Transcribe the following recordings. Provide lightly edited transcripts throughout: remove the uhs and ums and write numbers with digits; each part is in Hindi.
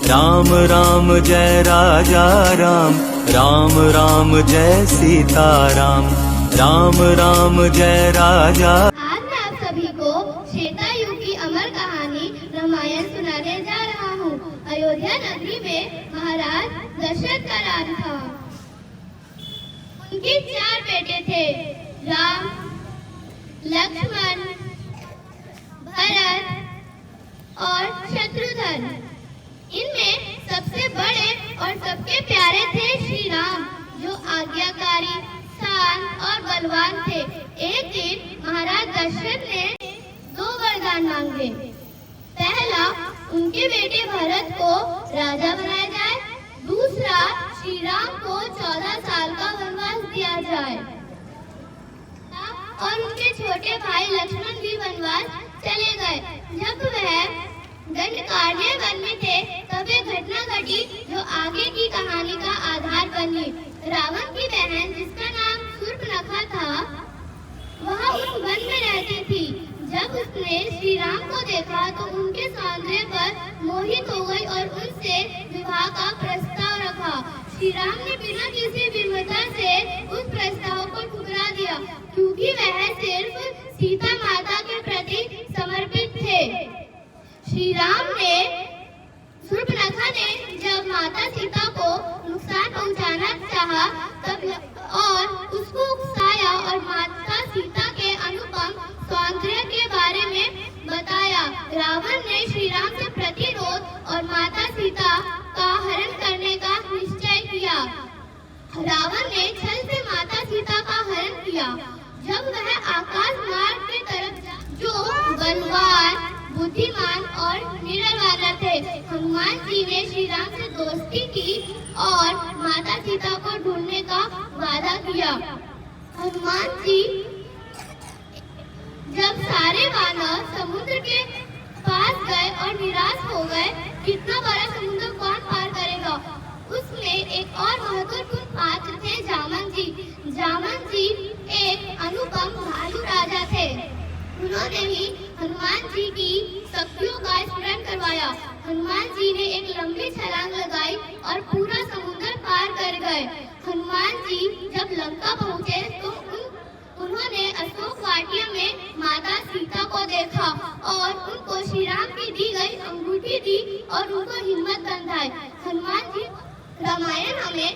राम राम जय राजा राम, राम राम जय सीता राम, राम राम जय राजा। आज मैं आप सभी को त्रेता युग की अमर कहानी रामायण सुनाने जा रहा हूँ। अयोध्या नगरी में महाराज दशरथ का राज था। उनके 4 बेटे थे, राम, लक्ष्मण, भरत और शत्रुघ्न। इनमें सबसे बड़े और सबके प्यारे थे श्री राम, जो आज्ञाकारी, शांत और बलवान थे। एक दिन महाराज दशरथ ने 2 वरदान मांगे। पहला, उनके बेटे भरत को राजा बनाया जाए। दूसरा, श्री राम को 14 साल का वनवास दिया जाए और उनके छोटे भाई लक्ष्मण भी वनवास चले गए। जब वह दंडकारण्य वन में थे, तब एक घटना घटी जो आगे की कहानी का आधार बनी। रावण की बहन, जिसका नाम शूर्पणखा था, वह उस वन में रहती थी। जब उसने श्री राम को देखा तो उनके सौंदर्य पर मोहित हो गई और उनसे विवाह का प्रस्ताव रखा। श्री राम ने बिना किसी विमर्श से उस प्रस्ताव को ठुकरा दिया, क्योंकि वह सिर्फ सीता माता के प्रति समर्पित थे। श्री राम ने शूर्पणखा ने जब माता सीता को नुकसान पहुंचाना चाहा, तब और उसको उकसाया और माता सीता के अनुपम सौंदर्य के बारे में बताया। रावण ने श्री राम से प्रतिरोध और माता सीता का हरण करने का निश्चय किया। रावण ने छल से माता सीता का हरण किया। जब वह आकाश मार्ग की तरफ, जो बलवान, बुद्धिमान और निडर वानर थे, हनुमान जी ने श्री राम से दोस्ती की और माता सीता को ढूंढने का वादा किया। हनुमान जी जब सारे वानर समुद्र के पास गए और निराश हो गए, कितना बड़ा समुद्र कौन पार करेगा, उसमें एक और महत्वपूर्ण पात्र थे जामन जी। जामन जी एक अनुपम भालू राजा थे। उन्होंने ही हनुमान जी की शक्तियों का स्मरण करवाया। हनुमान जी ने एक लंबी छलांग लगाई और पूरा समुद्र पार कर गए। हनुमान जी जब लंका पहुँचे तो उन्होंने अशोक वाटिया में माता सीता को देखा और उनको श्री राम की दी गई अंगूठी दी और उनको हिम्मत बंधाई। हनुमान जी रामायण हमें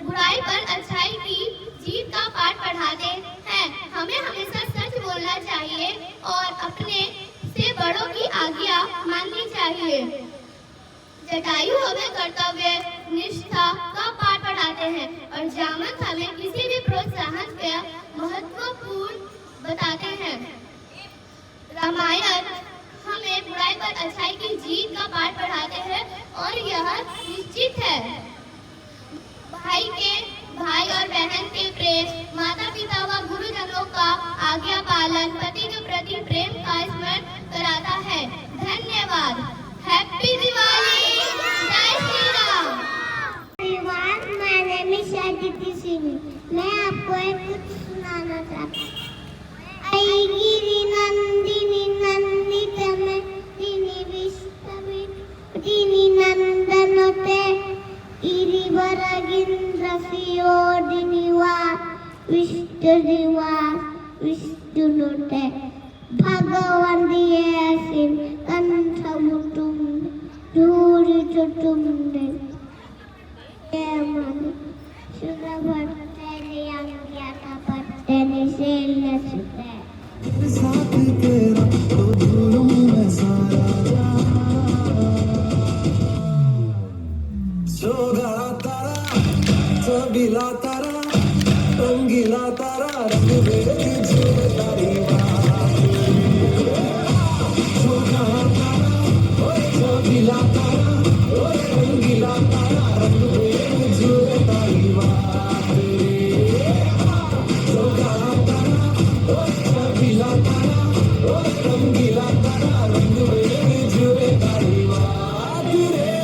बुराई पर अच्छाई की जीत का पाठ पढ़ाते हैं। हमें हमेशा सच बोलना चाहिए और अपने से बड़ों की आज्ञा माननी चाहिए। जटायु हमें कर्तव्य निष्ठा का पाठ पढ़ाते हैं और जामन हमें किसी भी प्रोत्साहन का महत्वपूर्ण बताते हैं। रामायण हमें बुराई पर अच्छाई की जीत का पाठ पढ़ाते हैं और यह निश्चित है भाई और बहन के प्रेम, माता पिता व गुरुजनों का आज्ञा पालन, पति के प्रति प्रेम का स्मरण कराता है। धन्यवाद। हैप्पी दिवाली। जय Shri Ram. everyone, my name is Aditi Singh. मैं आपको एक कुछ सुनाना चाहता हूँ। आई गिरि नंदिनी नंदित में दिनी विश्वमित दिनी नंदनोते गिरिवर गिंद्र सियोदिनिवा विष्णुदिवा विष्णुनोते भगवान दिए असीम कंठमुटुम धूरी चुटुम्ने मन सुरभट्टे लियांग्या कपट्टे निशेल्य सुते साथ तेरा तो भूलूं मैं सारा सोगला तारा, सोबिला तारा, रंगीला तारा, रंग बेरंगी झूले तारी बात। सोगला तारा, ओए सोबिला तारा, ओए रंगीला तारा, रंग बेरंगी झूले तारी बात। सोगला तारा, ओए सोबिला तारा, ओए रंगीला तारा, रंग बेरंगी झूले तारी बात रे।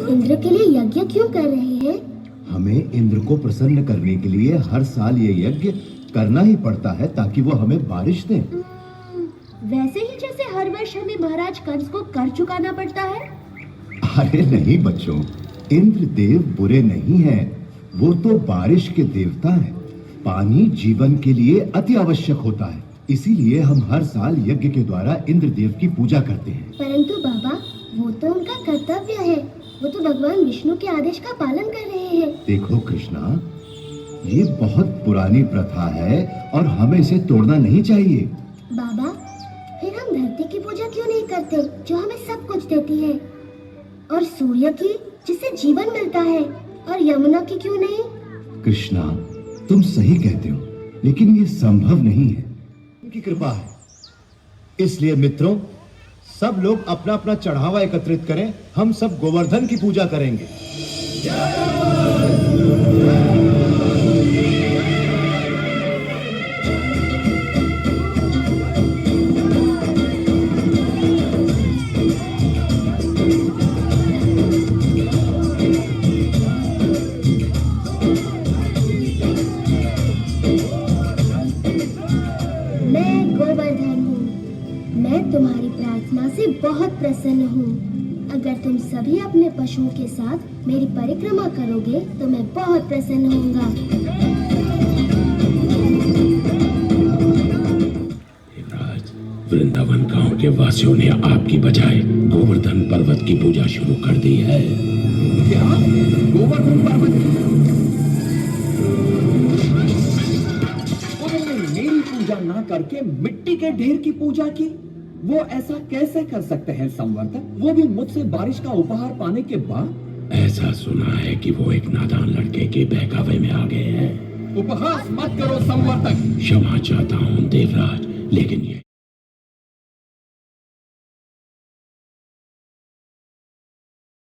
इंद्र के लिए यज्ञ क्यों कर रहे हैं? हमें इंद्र को प्रसन्न करने के लिए हर साल ये यज्ञ करना ही पड़ता है ताकि वो हमें बारिश दें। वैसे ही जैसे हर वर्ष हमें महाराज कंस को कर चुकाना पड़ता है। अरे नहीं बच्चों, इंद्र देव बुरे नहीं हैं, वो तो बारिश के देवता हैं। पानी जीवन के लिए अति आवश्यक होता है, इसीलिए हम हर साल यज्ञ के द्वारा इंद्र देव की पूजा करते हैं। परंतु बाबा, वो तो उनका कर्तव्य है, वो तो भगवान विष्णु के आदेश का पालन कर रहे हैं। देखो कृष्णा, ये बहुत पुरानी प्रथा है और हमें इसे तोड़ना नहीं चाहिए। बाबा, फिर हम धरती की पूजा क्यों नहीं करते जो हमें सब कुछ देती है, और सूर्य की जिससे जीवन मिलता है, और यमुना की क्यों नहीं? कृष्णा, तुम सही कहते हो, लेकिन ये संभव नहीं है। उनकी कृपा है। इसलिए मित्रों, सब लोग अपना अपना चढ़ावा एकत्रित करें, हम सब गोवर्धन की पूजा करेंगे। मैं गोवर्धन हूँ, मैं तुम्हारी प्रार्थना से बहुत प्रसन्न हूँ। अगर तुम सभी अपने पशुओं के साथ मेरी परिक्रमा करोगे तो मैं बहुत प्रसन्न होऊंगा। देवराज, वृंदावन गांव के वासियों ने आपकी बजाय गोवर्धन पर्वत की पूजा शुरू कर दी है। क्या? गोवर्धन पर्वत? उन्होंने मेरी पूजा ना करके मिट्टी के ढेर की पूजा की। वो ऐसा कैसे कर सकते हैं संवर्तक, वो भी मुझसे बारिश का उपहार पाने के बाद? ऐसा सुना है कि वो एक नादान लड़के के बहकावे में आ गए हैं। उपहास मत करो संवर्तक। क्षमा चाहता हूँ देवराज, लेकिन ये